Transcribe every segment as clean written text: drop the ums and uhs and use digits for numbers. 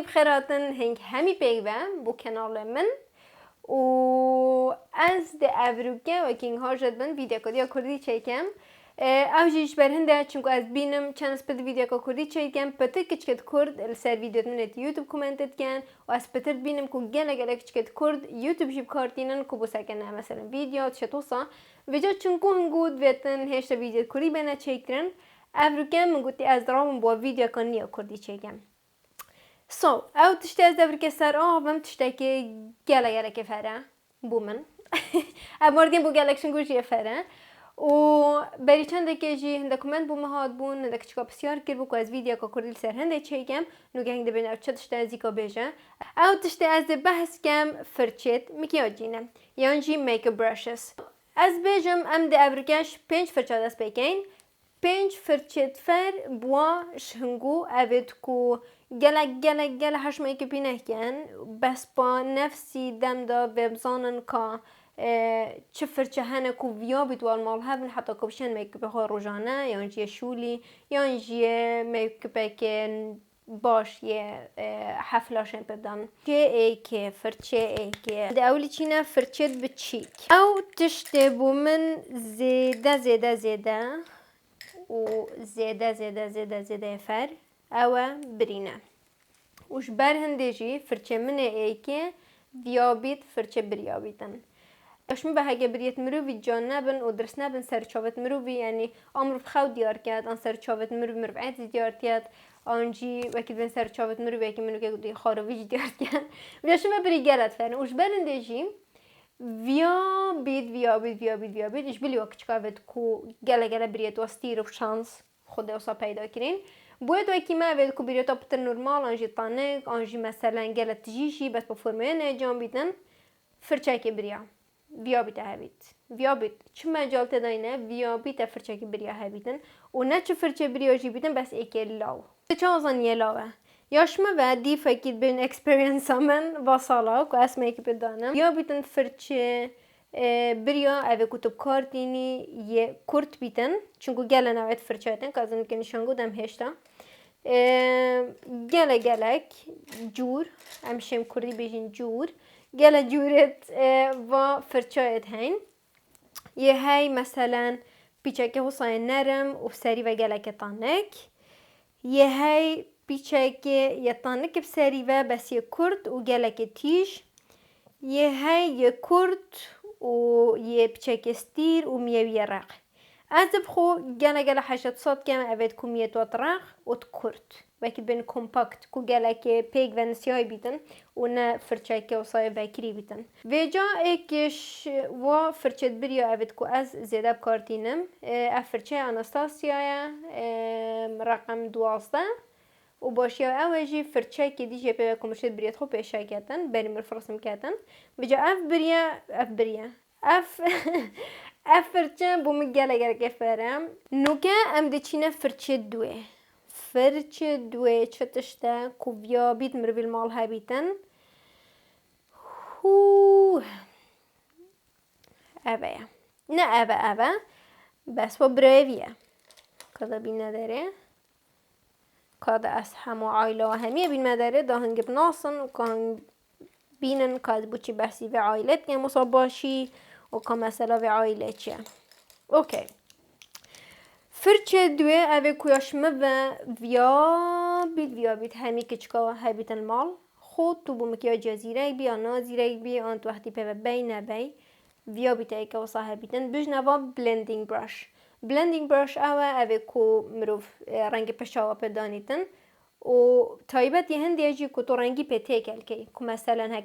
بخيراتن هنگ همی پیوه بو کنال من و از ده افروگه و کینگ ها جد بند ویدیو کردی چیکم اوجیش بر هنده چونکو از بینم چند سپت ویدیو کردی چیکم پتر کچکت کرد سر ویدیو منت یوتیوب کومنتت کن و از پتر بینم کو گله کچکت کرد یوتیوب جیب کارتینن کو بو سکنه مثلا ویدیو چطوسا وجا چونکو هنگود ویتن هشت ویدیو کردی بنا چیکرن افروگه من گوتی از درام با ویدیو کنی کردی چیکم او تشتی از دور که سر آبم تشتی که گله که فره بومن مردیم بو گلکشن گوشی فره و بری چند که جی هنده کومنت بوم هاد بون هنده کچکا بسیار کرد بو که از ویدیو که کردیل سر هنده چیکم نوگه هنده بین او چه تشتی از ایکا بیجه او تشتی از بحث کم فرچت میکیا جینه یان جی میک براشز از بیجم ام ده افرکش 5 فرچه دست بکن 5 فرچت فر بوا شهنگو اوید کو گله هش میک بینه کن بس با نفسی دم دا وبزانن که چه فرچه هنه کو ویا بیدوال مال هبن حتی کبشن میک بخور روزانه یا جی شولی یا جی میک بکن باش یه حفلاشن بدن که که فرچه که اولی چینه فرچت بچیک او تشته بو من زیده و زیده فر اوه برینه وش بر هندجی فرچه منه ایکه دیابیت فرچه بریابیتن اش به هگه بریت مروی جان نبن و درس نبن سر چاوت مروی یعنی امر بخو دیار کرد آن سر چاوت مروی عد دیار کرد آنجی وقتی بن سر چاوت مروی که منو که گودی خاروی دیار کرد ولیش ما بری گلت فرن وش بر هندجی ویا بید اش بلی وقت چکاوت کو گله بریت واستیر و شانس خود اوسا پیدا کرین باید وقتی ما وید کو بریت آبتر نرمال آنجی تانک آنجی مثلا گله تجیشی بس با فرمه نجام بیدن فرچه که بریا ویا بیت هبیت ویا بیت چه مجال تداینه ویا بیت فرچه که بریا هبیتن و نه چه فرچه بریا جی بیدن بس ایک لاو چه آزان یه لاوه یاشمه و دی فکید بین اکسپریانس من واسالا که اسمه که بدانم یا بیتن فرچه بریا اوه کتب کارتینی یه کرد بیتن چونکو گله نوید فرچه هتن که از اون که نشانگو دم هشتا گلک جور همشم کردی بیشین جور گله جورت و فرچه هت هین یه های مثلا پیچه که حسای نرم و سری و گلک تانک یه های پیچه که یه تانک بسری و بس یه کرد و گلک تیش یه های یه کرد و یه پیچه که ستیر و میوی رق از بخو گله حشت صد کم اوید کمیت و رق و کرد وکی بین کمپاکت کو گلک پیگ و نسیای بیتن و نه فرچه که وصای وکری بیتن و جا ایکش و فرچه بریا اوید کو از زیده بکارتینم فرچه آناستاسیای رقم 12 و باشی اوجی فرچه که دیجی به کمرشت بریت خوب پیش کردن بریم فرستم کردن و جا اف فرچه بوم گله که فرم نوکه ام دیچینه فرچه دوه چه تشته کوبیا بیت مرویل مال هبیتن اوه نه اوه بس با برویه کدا بین نداره کاد از همه عائله و همیه بین مداره دا هنگ بناسن و که بینن کاد بوچی بحثی و عائلت که مصاب باشی و که مثلا و عائله چیه اوکی فرچه دوه اوه کویاشمه و ویا بید همی کچکا هبیت المال خود تو بومکیا جزیره بی یا نازیره بی آنت وقتی پی بی ویا بیت ایکا و صاحبیتن بجنوا بلندینگ براش اوه کو مروف رنگ پشاوا پدانیتن و تایبت یه هندی اجی که تو رنگی پته که مثلا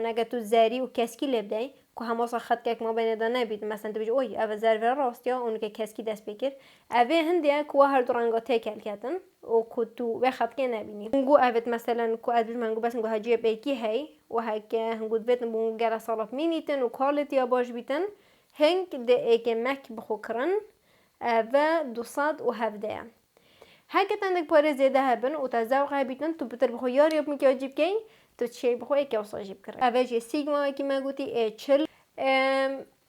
اگه تو زری و کسکی لبدی که هماسا خط که ما بین دانه بید مثلا تو بجی اوی اوه زرور راست یا اونو که کسکی دست بکر اوه هندیه که هر دو رنگا تکل کردن و که تو و خط که نبینی هنگو اوه مثلا که از منگو بس هنگو هجیه بیکی هی و هکه هنگو دویتن بونگو گره سالات مینیتن و کالت یا باش بیتن هنگ ده ایگه مک بخو کرن و 217 هکه تندک پاره زیده هبن و تا زوق هبیتن تو بتر بخو یاری اب میکه عجیب کن تو چی بخو ایکه وصا جیب کرن اوه جی سیگما ایکی ما گوتی ایچل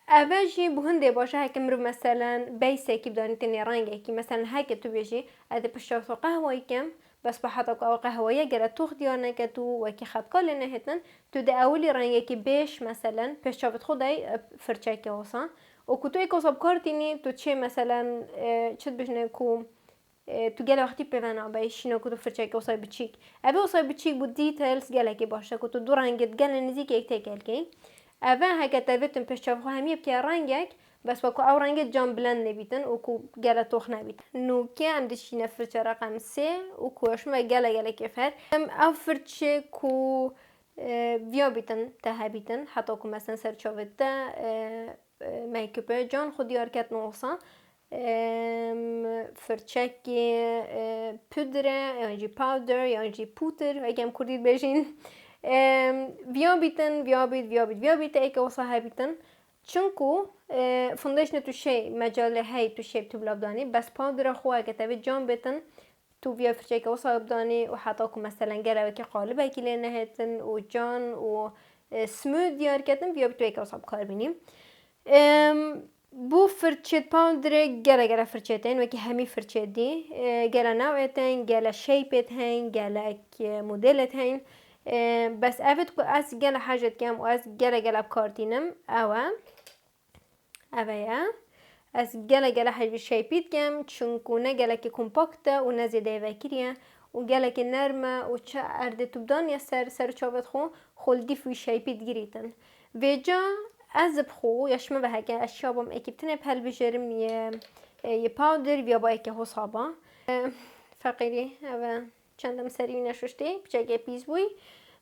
اوه جی بهنده باشه هکه مرو مثلا بیسه که بدانیتنی رنگه که مثلا هکه تو بیشی اده پشتاق قهوه ایکم بس بحط أو قهوية جرا توخ ديارنا كتو وكي خد كل نهتن تو ده أولي رنگي بيش مثلا بيش شافت خداي فرچه که وصا و كتو ايكو سب كارتيني تو تشي مثلا چد بجنه كو تو گله وقتی پیونا بایشینو که تو فرچه که وصای بچیک اوه وصای بچیک بود دیتیلز گله که باشه که تو دو رنگت گله نزیک یک تکل کی اوه هکت دویتن پیش خو همیه بکه رنگک بس با کو او رنگت جام بلند نبیتن و کو گله توخ نبیتن نو که هم دشینه فرچه رقم 3 و کوش ما گله کفر او فرچه کو ویا بیتن ته بیتن حتی که مثلا سرچاوته میکوپه جان خود یار کت نوصا فرچکی پودره یعنی پاودر یعنی پودر اگه هم کردید بجین ویا بیت ایکه وصاها بیتن چونکو فوندیشن تو شی مجاله هی تو شی تو بلابدانی بس پاودر خواه که تبی جان بیتن تو ویا فرچکی وصاها بدانی و حتی که مثلا گره که قالبه که لینه هتن و جان و سمود دیار کتن ویا بیتو ایکه وصاها بکار بینیم بو فرچه پاودر گله فرچه‌تین وکی همی فرچه دی گله نوعتین گله شیپت هین گله مدلت هین بس افت کو از گله حاجت کم و از گله بکارتینم اوه از گله حاجت شیپیت کم چونکو نه گله که کمپاکته و نه زیده وکریه و گله که نرمه و چه ارده توبدان یا سر چاوت خول دیفوی شیپیت گریتن ویجا از بخو یشمه به هکه اشیابم اکیبتنه پل بجرم یه پاودر ویا با اکه حسابا فقیری اوه چندم سری نشوشتی بچه پیز بوی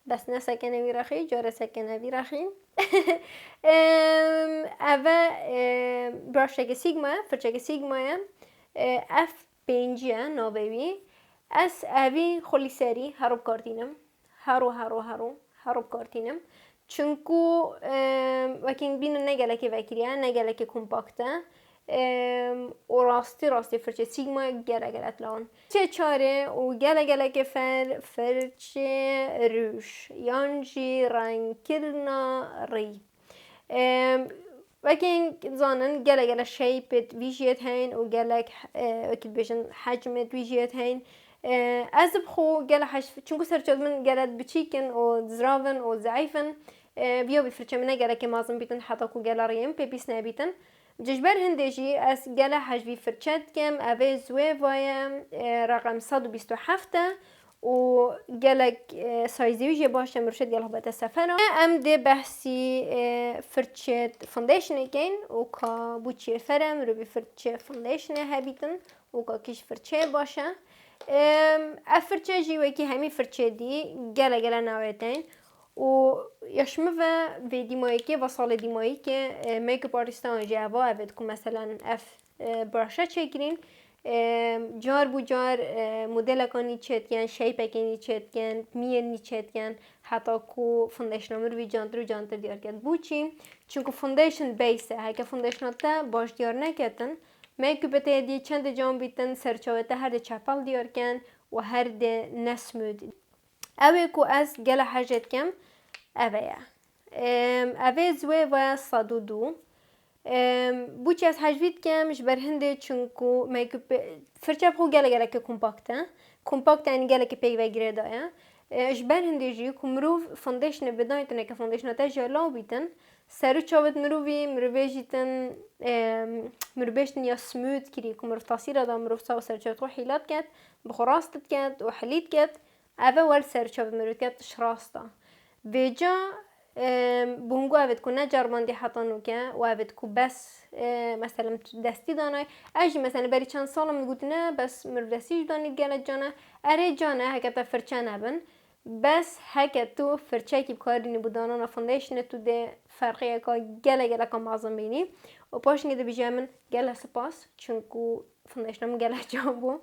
بس نه سکنه وی رخی جاره سکنه وی رخی اوه براشته که سیگما فرچه که سیگما اف پینجیه نابوی از اوی خلی سری هروب کارتینم هروب کارتینم چونکو وکین بینو نگله که وکریه نگله که کمپاکته و راستی فرچه سیگما گله تلان چه چاره و گله که فرچه روش یانجی رنگ کرنا ری وکین زانن گله شیپت ویجیت هین و گله وکیل بیشن حجمت ویجیت هین از بخو گله چونکو سرچاد من گله بچیکن و زراون و ضعیفن بیا بفرچه منه گله که مازم بیتن حتی کو گله ریم پیس نبیتن جشبر هندجی از گله حجوی فرچت کم اوه زوه وای رقم 127 و گله سایزیوی باشه مرشد گله بات سفر ام ده بحثی فرچت فوندیشن کن و کا بوچی فرم رو بفرچه فوندیشن هبیتن و کا کش فرچه باشه افرچه جیوه که همی فرچه دی گله نوعتین و یشمه و دیمایی که و سال دیمایی که میکاپ آرتیستان جواب اوید که مثلا اف براشه چکرین جار بو جار مدل کنی چتکن شیپ کنی چتکن میانی چتکن حتی کو فوندیشن رو جانتر دیار کرد بوچی چون که فوندیشن بیسه هک فوندیشن تا باش دیار نکردن میکاپ تهدی چند جام بیتن سرچاوته هر ده چپل دیار کن و هر ده نسمود اوه کو از گله حاجت کم اوه زوه و 102 بوچی از حجوید کم جبر هنده چونکو میکاپ فرچه بخو گله که کمپاکت یعنی گله که پیگ وگیره دایه جبر هنده جی که مروف فوندیشن بدایتنه که فوندیشن تا جلاو بیتن سرو چاوت مروفی جیتن مروفیشتن یا سمود کری که مروف تاثیر دا مروف ساو سر چاوت خو حیلات کد بخو راستت کد و حلیت کد اوه ول سر چاوت مروف کد شراستا ویجا بونگو اوید که نه جرماندی حتانو که و اوید که بس مثلا دستی دانای اجی مثلا بری چند سال میگوتی نه بس مروف دستیش دانید گلت جانه اره جانه هکه تا فرچه نبن بس هکه تو فرچه که بکارینی بودانان فوندیشن تو ده فرقی که گله که معظم بینی و پاش نیده بیجه من گله سپاس چونکو فوندیشنم گله جان بو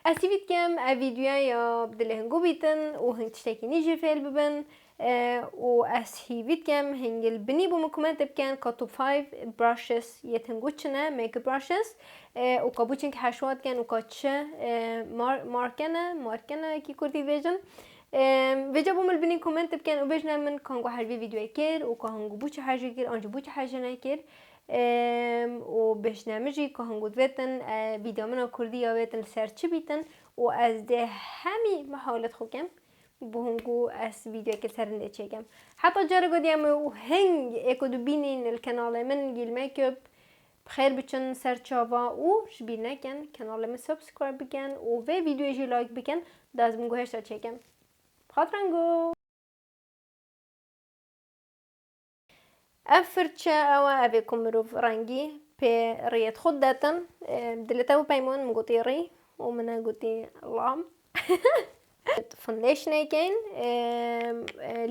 اسیوید کم ویدیوها یا بدلهنگو بیتن و هنگ تشتاکی نیجی فیل ببن و از هیوید کم هنگل بنی بوم کومنت بکن که توب 5 براشز یتنگو چنه میکاپ براشز و که بوچن که حشوات کن و که چه مارکنه کی کردی ویژن ویجا بوم البنی کومنت بکن و بجنه من که هنگو حجوی ویدیوی کر و که هنگو بوچه حجوی کر آنجا بوچه حجوی نکر و برنامجی که هنگود ویتن ویدیو من کردی یا ویتن سرچ بیتن و از ده همی محاولت خوکم بهنگو از ویدیو که سرنده چکم حتی جاره گدیم و هنگ اکدو بینین الکانال من گیل میکب بخیر بچن سرچاوا و شبیر نکن کانال من سابسکرایب بکن و ویدیوی لایک بکن دازم گوهش تا چکم خاطرنگو افرچه او اوی کمروف رنگی به ریت خود داتن دلتا و پیمان مگوتی ری و منه گوتی لام فوندیشن again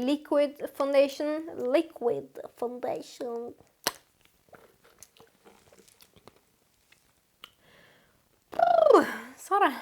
liquid foundation صراحة